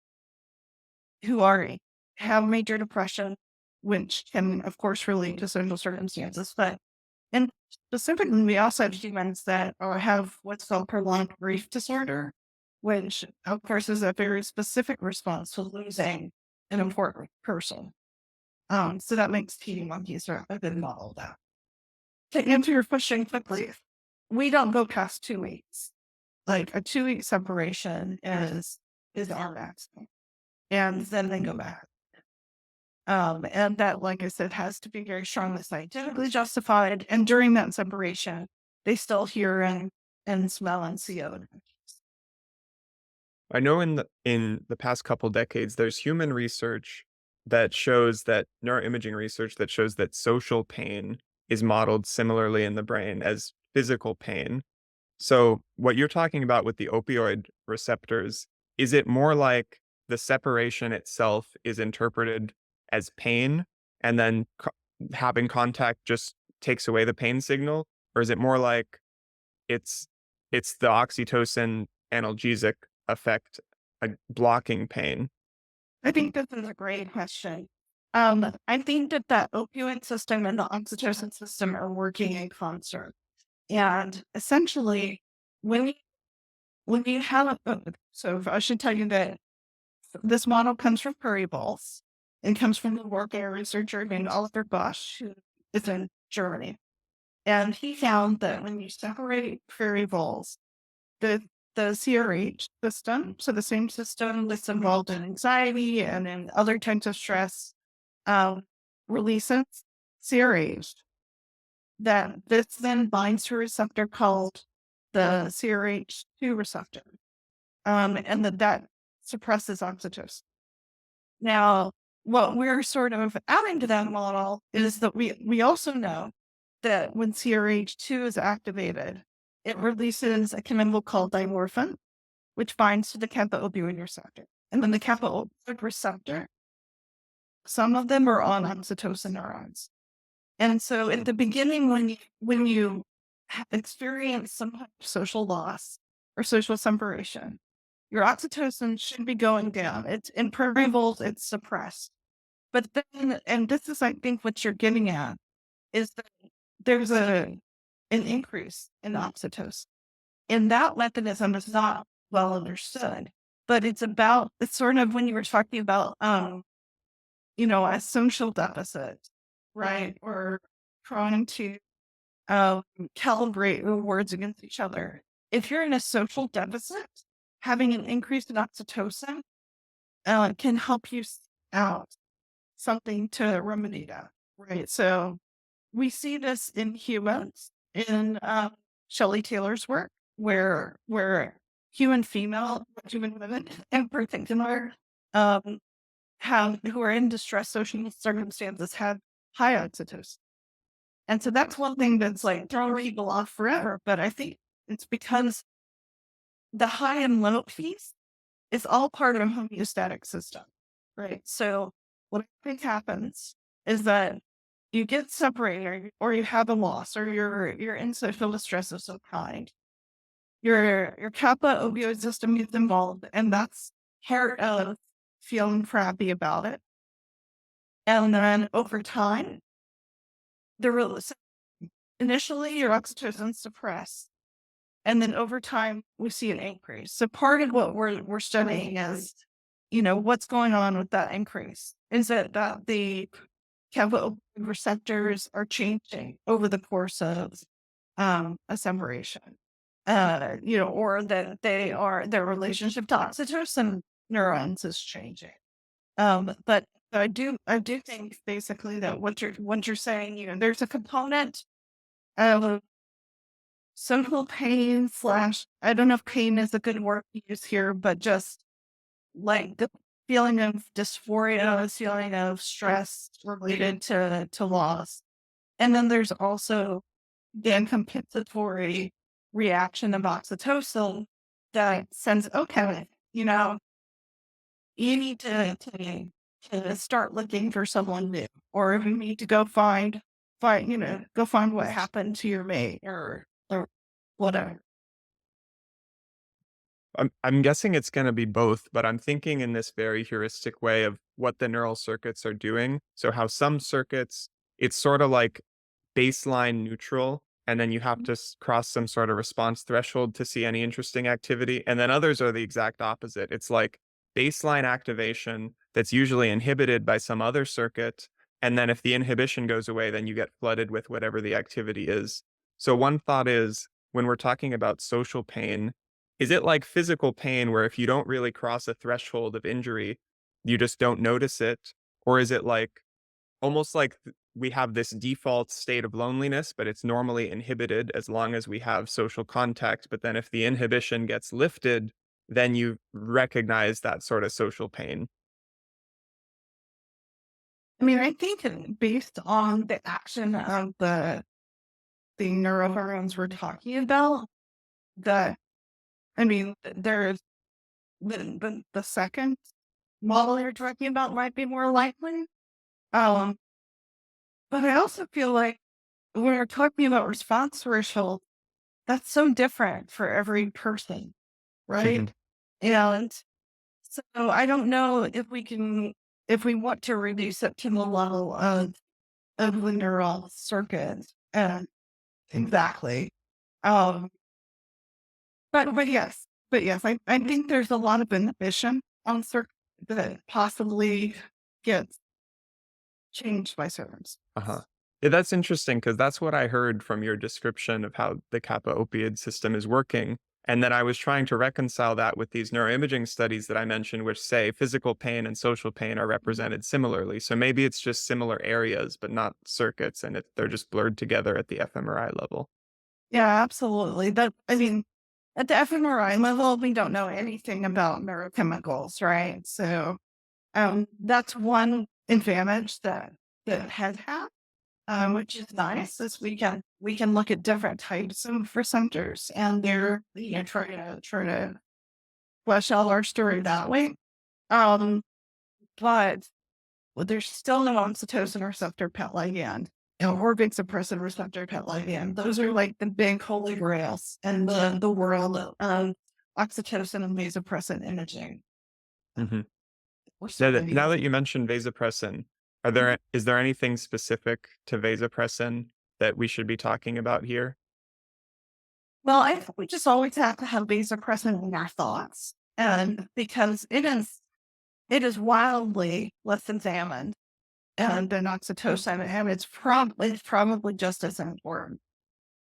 Speaker 2: who are have major depression, which can of course relate to social circumstances, but and specifically we also have humans that have what's called prolonged grief disorder, which of course is a very specific response to losing an important person. So that makes titi monkeys are a good model of that. To answer your question quickly, we don't go past 2 weeks. Like a 2 week separation is our maximum. And then they go back. And that, like I said, has to be very strongly scientifically justified. And during that separation, they still hear and smell and see other.
Speaker 1: I know in the past couple decades, there's human research that shows that neuroimaging research that shows that social pain is modeled similarly in the brain as physical pain. So, what you're talking about with the opioid receptors, is it more like the separation itself is interpreted as pain and then having contact just takes away the pain signal? Or is it more like it's it's the oxytocin analgesic effect, blocking pain?
Speaker 2: I think this is a great question. I think that the opioid system and the oxytocin system are working in concert. And essentially, when you, when you have so I should tell you that this model comes from prairie voles. It comes from the work of a researcher named Oliver Bush, who is in Germany. And he found that when you separate prairie voles, the CRH system, so the same system that's involved in anxiety and in other types of stress, um, releases CRH. That this then binds to a receptor called the CRH2 receptor, and that suppresses oxytocin. Now, what we're sort of adding to that model is that we also know that when CRH2 is activated, it releases a chemical called dimorphin, which binds to the kappa opioid receptor. And then the kappa opioid receptor, some of them are on oxytocin neurons. And so at the beginning, when you experience some kind of social loss or social separation, your oxytocin should be going down. It's in prairie voles, it's suppressed. But then, and this is, I think, what you're getting at, is that there's an increase in oxytocin. And that mechanism is not well understood. But it's sort of when you were talking about a social deficit, right? Or trying to um, calibrate rewards against each other. If you're in a social deficit, having an increase in oxytocin can help you out something to remedy that, right? So we see this in humans in Shelley Taylor's work, where human women in particular, um, have who are in distress social circumstances have high oxytocin. And so that's one thing that's like throwing people off forever. But I think it's because the high and low piece is all part of a homeostatic system, right? So what I think happens is that you get separated or you have a loss or you're in social distress of some kind. Your kappa opioid system gets involved, and that's part of feeling crappy about it. And then over time, the real initially your oxytocin suppressed. And then over time, we see an increase. So part of what we're studying is, what's going on with that increase. Is it that the chemical receptors are changing over the course of a separation? Or that their relationship to oxytocin neurons is changing. But I do think basically that what you're saying, there's a component of social pain slash, I don't know if pain is a good word to use here, but just like feeling of dysphoria, feeling of stress related to loss. And then there's also the compensatory reaction of oxytocin that sends, okay, you know, you need to start looking for someone new, or you need to go find what happened to your mate or whatever.
Speaker 1: I'm guessing it's gonna be both, but I'm thinking in this very heuristic way of what the neural circuits are doing. So how some circuits, it's sort of like baseline neutral, and then you have to cross some sort of response threshold to see any interesting activity. And then others are the exact opposite. It's like baseline activation that's usually inhibited by some other circuit. And then if the inhibition goes away, then you get flooded with whatever the activity is. So one thought is when we're talking about social pain, is it like physical pain where if you don't really cross a threshold of injury, you just don't notice it? Or is it like almost like we have this default state of loneliness, but it's normally inhibited as long as we have social contact. But then if the inhibition gets lifted, then you recognize that sort of social pain.
Speaker 2: I mean, I think based on the action of the neurohormones we're talking about, that I mean, there's the second model you're talking about might be more likely. Um, but I also feel like when we're talking about response threshold, that's so different for every person,
Speaker 1: Mhm.
Speaker 2: right? And so I don't know if we want to reduce it to the level of the neural circuit. Exactly. Um, but yes, I think there's a lot of inhibition on circuit that possibly gets changed by circumstance.
Speaker 1: Uh-huh. Yeah, that's interesting because that's what I heard from your description of how the kappa opioid system is working. And then I was trying to reconcile that with these neuroimaging studies that I mentioned, which say physical pain and social pain are represented similarly. So maybe it's just similar areas, but not circuits, and they're just blurred together at the fMRI level.
Speaker 2: Yeah, absolutely. That I mean, at the fMRI level, we don't know anything about neurochemicals, right? So that's one advantage that has had, which is nice, is we can look at different types of receptors and they're try to flesh out our story that way. Um, but there's still no oxytocin receptor PET ligand, or big suppressor receptor PET ligand. Those are like the big holy grails in the world of oxytocin and vasopressin imaging.
Speaker 1: Hmm.
Speaker 2: We're still going to be
Speaker 1: Now
Speaker 2: able
Speaker 1: that
Speaker 2: to.
Speaker 1: you mentioned vasopressin,
Speaker 2: Mhm.
Speaker 1: is there anything specific to vasopressin that we should be talking about here?
Speaker 2: Well, I think we just always have to have vasopressin in our thoughts, and because it is wildly less examined than oxytocin, and it's probably just as important.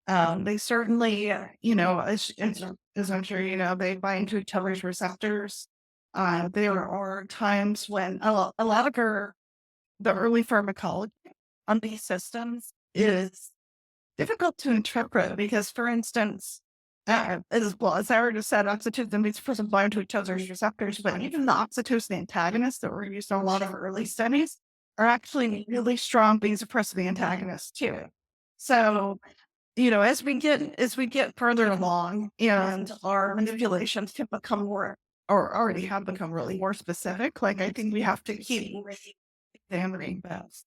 Speaker 2: They certainly, as I'm sure you know, they bind to each other's receptors. There are times when a lot of the early pharmacology on these systems is difficult to interpret because, for instance, as well as I already said, oxytocin these person bind to each other's receptors, but even the oxytocin antagonists that were used in a lot of early studies are actually really strong vasopressin antagonists too. So as we get further along and our manipulations can become more or already have become really more specific, like I think we have to keep examining those.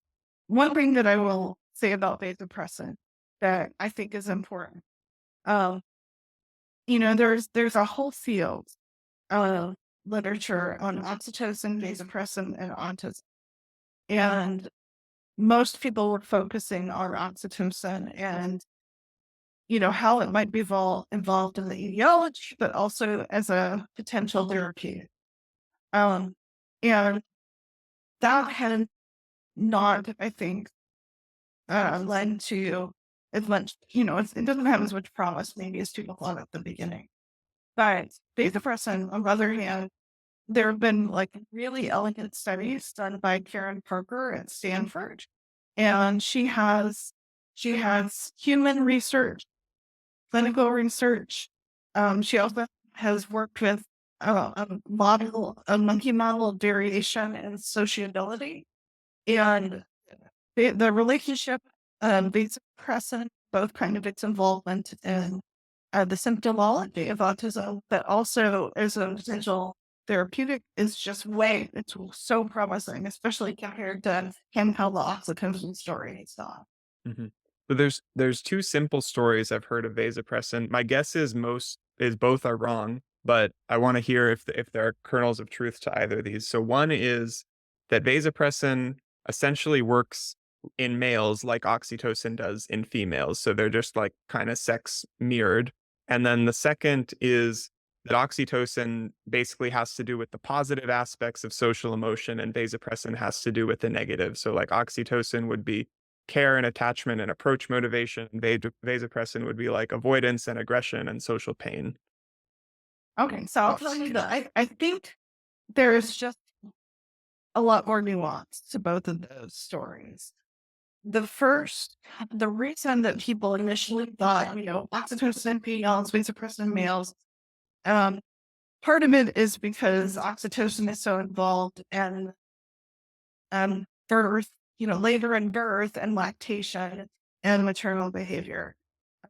Speaker 2: One thing that I will say about vasopressin that I think is important, um, there's a whole field of literature on oxytocin, vasopressin, and autism. And most people were focusing on oxytocin and how it might be involved in the etiology, but also as a potential therapy. Um, and that had not, I think, led to as much, it doesn't have as much promise maybe as people thought at the beginning. But vasopressin, on the other hand, there have been like really elegant studies done by Karen Parker at Stanford. And she has human research, clinical research. She also has worked with a monkey model of variation and sociability. And the relationship, vasopressin, both kind of its involvement in the symptomology of autism, but also as a potential therapeutic is just it's so promising, especially compared to how the oxytocin story is on.
Speaker 1: Mhm. So there's 2 simple stories I've heard of vasopressin. My guess is both are wrong, but I wanna hear if there are kernels of truth to either of these. So one is that vasopressin essentially works in males like oxytocin does in females, so they're just, like, kinda sex mirrored. And then the second is that oxytocin basically has to do with the positive aspects of social emotion, and vasopressin has to do with the negative. So, like, oxytocin would be care and attachment and approach motivation. Vasopressin would be like avoidance and aggression and social pain.
Speaker 2: Okay, so I'll tell you that I think there's just a lot more nuance to both of those stories. The reason that people initially thought, oxytocin females, vasopressin males, um, part of it is because oxytocin is so involved in birth, labor and birth and lactation and maternal behavior.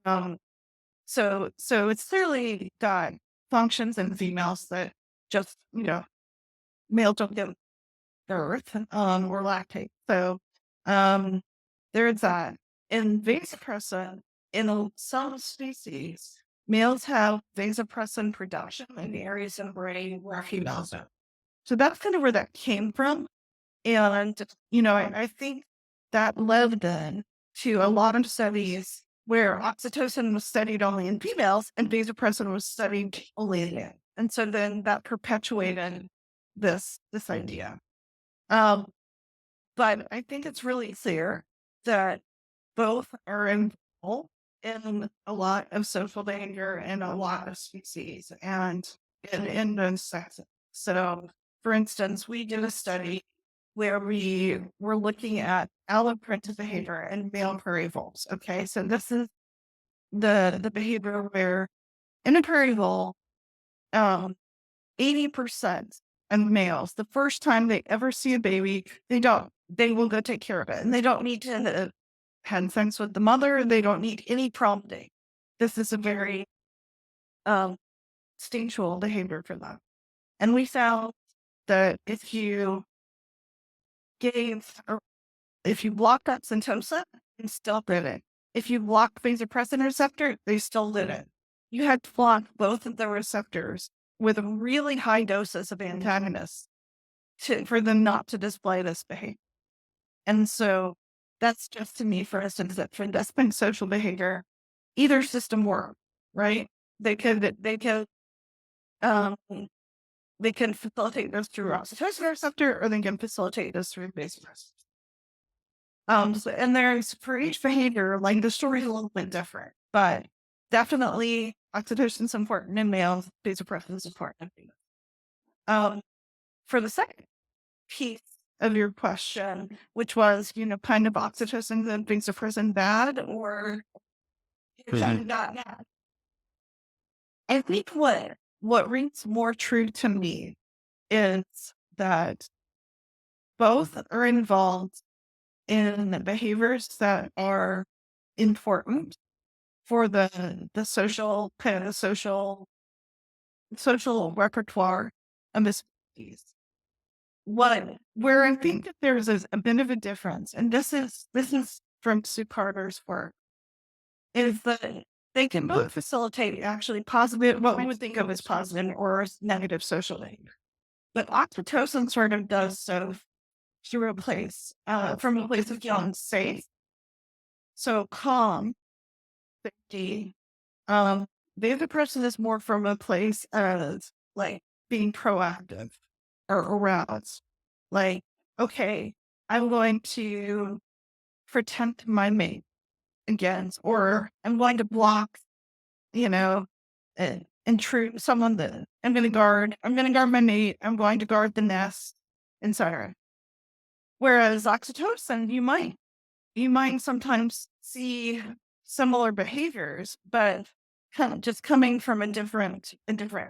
Speaker 2: Um, so it's clearly got functions in females that just, males don't give birth or lactate. So um, there's that. In vasopressin, some species, males have vasopressin production in the areas of the brain where females don't. So that's kind of where that came from. And, I think that led then to a lot of studies where oxytocin was studied only in females and vasopressin was studied only in men. And so then that perpetuated this idea. Um, but I think it's really clear that both are involved in a lot of social behavior and a lot of species and in those sexes. So, for instance, we did a study where we were looking at alloprinted behavior and male prairie voles. Okay, so this is the behavior where in a prairie vole, um, 80% of males, the first time they ever see a baby, they will go take care of it. And they don't need to have sex with the mother. They don't need any prompting. This is a very um, instinctual behavior for them. And we found that if you block that syntocin, they still did it. If you block vasopressin receptor, they still did it. You had to block both of the receptors with really high doses of antagonists for them not to display this behavior. And so that's just to me, for instance, that for this social behavior, either system work, right? They um, they can facilitate this through oxytocin receptor, or they can facilitate this through vasopressin. And there's for each behavior, like the story is a little bit different, but definitely oxytocin is important in males, vasopressin is important in females. For the second piece of your question, which was, kind of oxytocin good, vasopressin bad, or not bad. I think what rings more true to me is that both are involved in behaviors that are important for the social kind of social repertoire of the species. Where I think that there's a bit of a difference, and this is from Sue Carter's work, is that they can both facilitate actually positive, what we would think of as positive or as negative social behavior. But oxytocin sort of does so through from a place of feeling safe. So calm, safety. Vasopressin is more from a place of like being proactive or aroused. Like, okay, I'm going to protect my mate against, or I'm going to block, intrude someone that I'm going to guard. I'm going to guard my mate. I'm going to guard the nest, etc. Whereas oxytocin, you might sometimes see similar behaviors, but kind of just coming from a different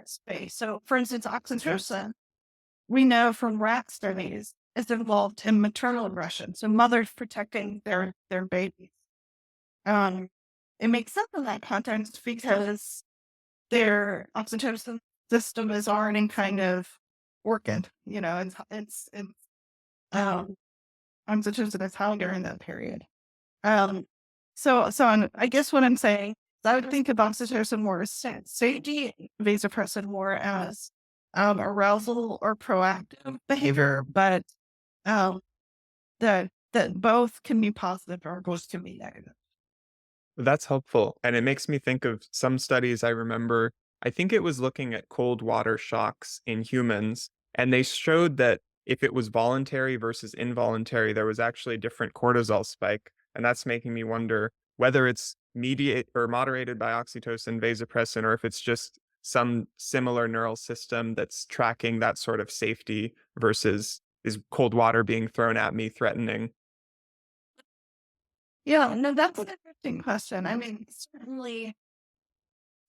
Speaker 2: space. So, for instance, oxytocin, we know from rat studies, is involved in maternal aggression. So, mothers protecting their babies. Um, it makes sense in that context because their oxytocin system is already kind of working. It's um, oxytocin is high during that period. Um, I guess what I'm saying is I would think of oxytocin more as safety, vasopressin more as arousal or proactive behavior, but um, that both can be positive or both can be negative.
Speaker 1: That's helpful. And it makes me think of some studies I remember. I think it was looking at cold water shocks in humans, and they showed that if it was voluntary versus involuntary, there was actually a different cortisol spike. And that's making me wonder whether it's mediate or moderated by oxytocin, vasopressin, or if it's just some similar neural system that's tracking that sort of safety versus is cold water being thrown at me threatening.
Speaker 2: Yeah, no, that's an interesting question. I mean, certainly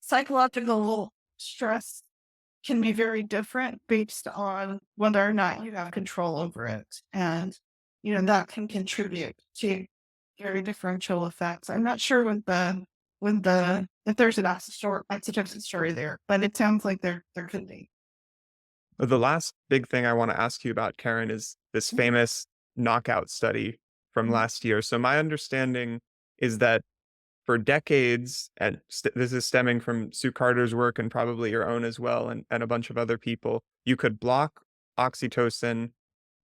Speaker 2: psychological stress can be very different based on whether or not you have control over it. And, that can contribute to very differential effects. I'm not sure if there's an oxytocin story there, but it sounds like there could be.
Speaker 1: The last big thing I want to ask you about, Karen, is this famous knockout study from
Speaker 2: Mhm.
Speaker 1: last year. So, my understanding is that for decades, and this is stemming from Sue Carter's work and probably your own as well, and a bunch of other people, you could block oxytocin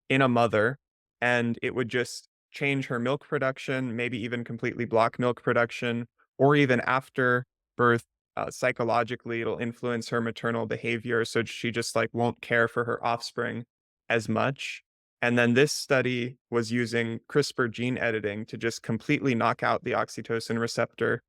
Speaker 1: in a mother, and it would just change her milk production, maybe even completely block milk production, or even after birth, psychologically, it'll influence her maternal behavior. So she just like won't care for her offspring as much. And then this study was using CRISPR gene editing to just completely knock out the oxytocin receptor,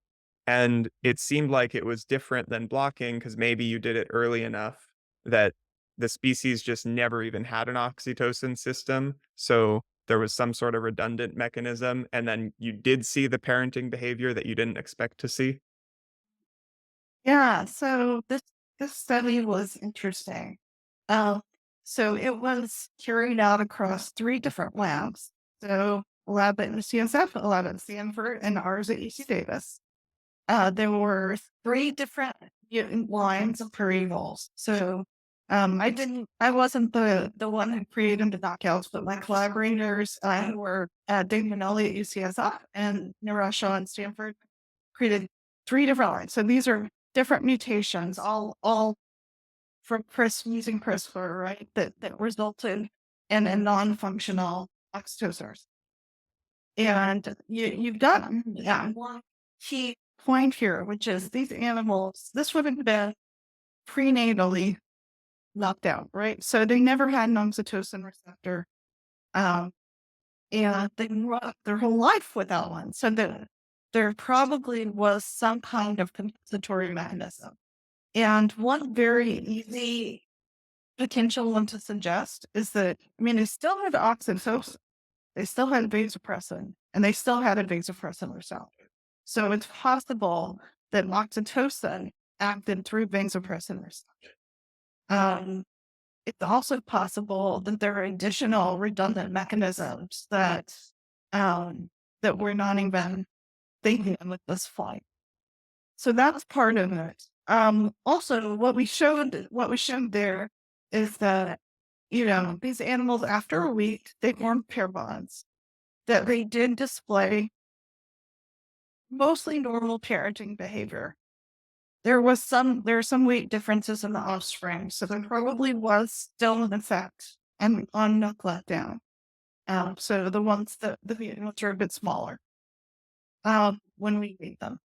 Speaker 1: and it seemed like it was different than blocking because maybe you did it early enough that the species just never even had an oxytocin system. So there was some sort of redundant mechanism. And then you did see the parenting behavior that you didn't expect to see.
Speaker 2: Yeah, so this study was interesting. Um, so it was carried out across three different labs. So a lab at UCSF, a lab at Stanford, and ours at UC Davis. There were three different mutant lines of prairie voles. So I wasn't the one who created the knockouts, but my collaborators who were Dave Manelli at UCSF and Narasha at Stanford created three different lines. So these are different mutations, all from using CRISPR, right? That resulted in a non-functional oxytocin. And you've got one key point here, which is these animals, this would have been prenatally knocked out, right? So they never had an oxytocin receptor. Um, and they grew up their whole life without one. So there probably was some kind of compensatory mechanism. And one very easy potential one to suggest is that, I mean, they still had oxytocin, they still had vasopressin, and they still had a vasopressin receptor. So it's possible that oxytocin acted through vasopressin receptor. Um, it's also possible that there are additional redundant mechanisms um, that we're not even thinking of at this point. So that's part of it. Also, what we showed there is that these animals after a week they formed pair bonds that they did display mostly normal parenting behavior. There are some weight differences in the offspring, so there probably was still an effect and on milk letdown. So the ones that the ones are a bit smaller when we eat them.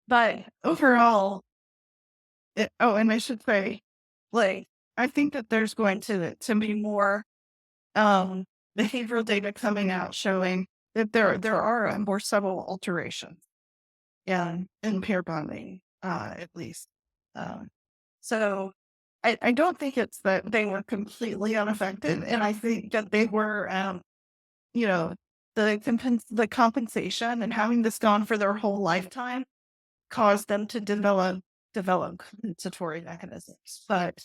Speaker 2: But overall, and I should say, like, I think that there's going to be more um, behavioral data coming out showing that there are more subtle alterations in pair bonding, at least. Um, so I don't think it's that they were completely unaffected, and I think that they were, you know, the compensation and having this gone for their whole lifetime cause them to develop compensatory mechanisms. But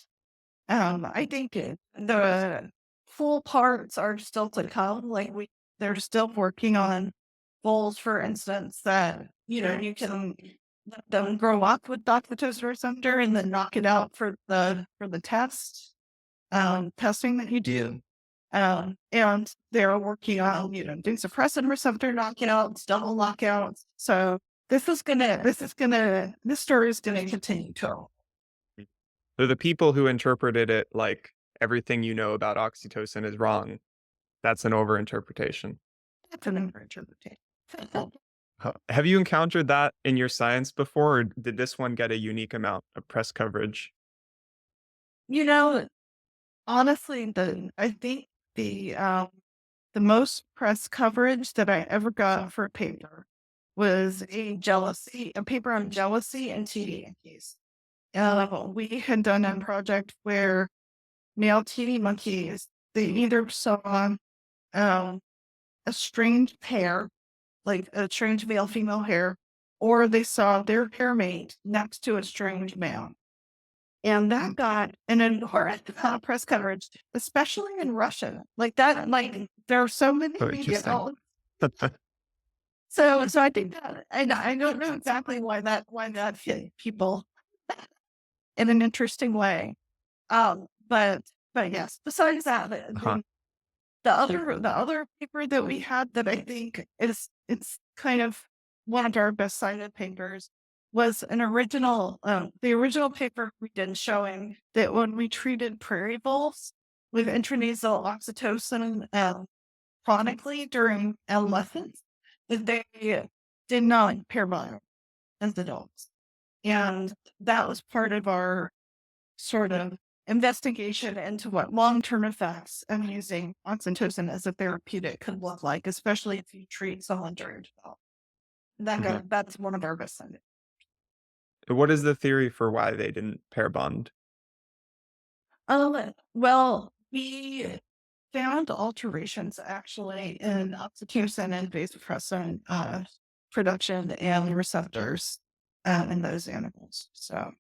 Speaker 2: I think the full parts are still to come. Like they're still working on voles, for instance, that you can let them grow up with the oxytocin receptor and then knock it out for the testing that you do. And they're working on doing suppressant receptor knockouts, double knockouts. So this story is gonna continue to.
Speaker 1: So the people who interpreted it like everything you know about oxytocin is wrong, that's an overinterpretation.
Speaker 2: That's an interpretation.
Speaker 1: Have you encountered that in your science before, or did this one get a unique amount of press coverage?
Speaker 2: You know, honestly, I think the most press coverage that I ever got for a paper was a paper on jealousy and titi monkeys. We had done a project where male titi monkeys, they either saw um, a strange pair, like a strange male female pair, or they saw their pair mate next to a strange male. And that got an enormous amount of press coverage, especially in Russia. Like that, like there are so many
Speaker 1: Oh,
Speaker 2: media
Speaker 1: interesting.
Speaker 2: outlets. So I think that, and I don't know exactly why that hit people in an interesting way. But yes, besides that,
Speaker 1: Uh-huh.
Speaker 2: the other paper that we had that I think it's kind of one of our best cited papers was the original paper we did showing that when we treated prairie voles with intranasal oxytocin chronically during adolescence, that they did not pair bond as adults. And that was part of our sort of investigation into what long-term effects of using oxytocin as a therapeutic could look like, especially if you treat someone during development.
Speaker 1: Mhm.
Speaker 2: That's one of our best.
Speaker 1: What is the theory for why they didn't pair bond?
Speaker 2: Well, we found alterations actually in oxytocin and vasopressin production and receptors in those animals. So,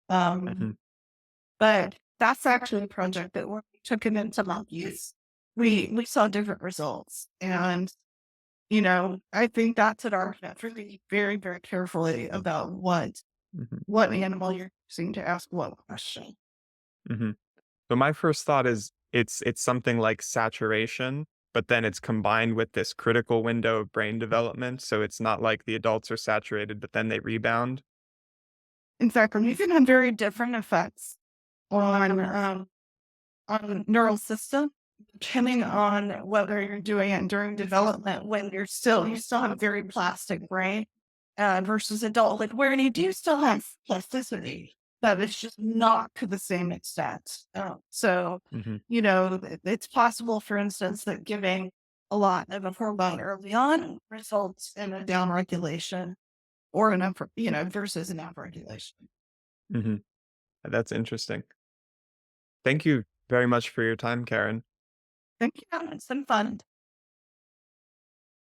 Speaker 2: um,
Speaker 1: Mhm.
Speaker 2: but that's actually a project that when we took it into monkeys, we saw different results. And, I think that's an argument for being very, very carefully about
Speaker 1: Mhm.
Speaker 2: what animal you're using to ask what question.
Speaker 1: Mhm. So my first thought is it's something like saturation, but then it's combined with this critical window of brain development, so it's not like the adults are saturated, but then they rebound.
Speaker 2: In fact, you can have very different effects on neural system, depending on whether you're doing it during development when you still have a very plastic brain versus adulthood, where you do still have plasticity, but it's just not to the same extent. So,
Speaker 1: Mhm.
Speaker 2: it's possible, for instance, that giving a lot of a hormone early on results in a downregulation or versus an upregulation.
Speaker 1: Mhm. That's interesting. Thank you very much for your time, Karen.
Speaker 2: Thank you. It's been fun.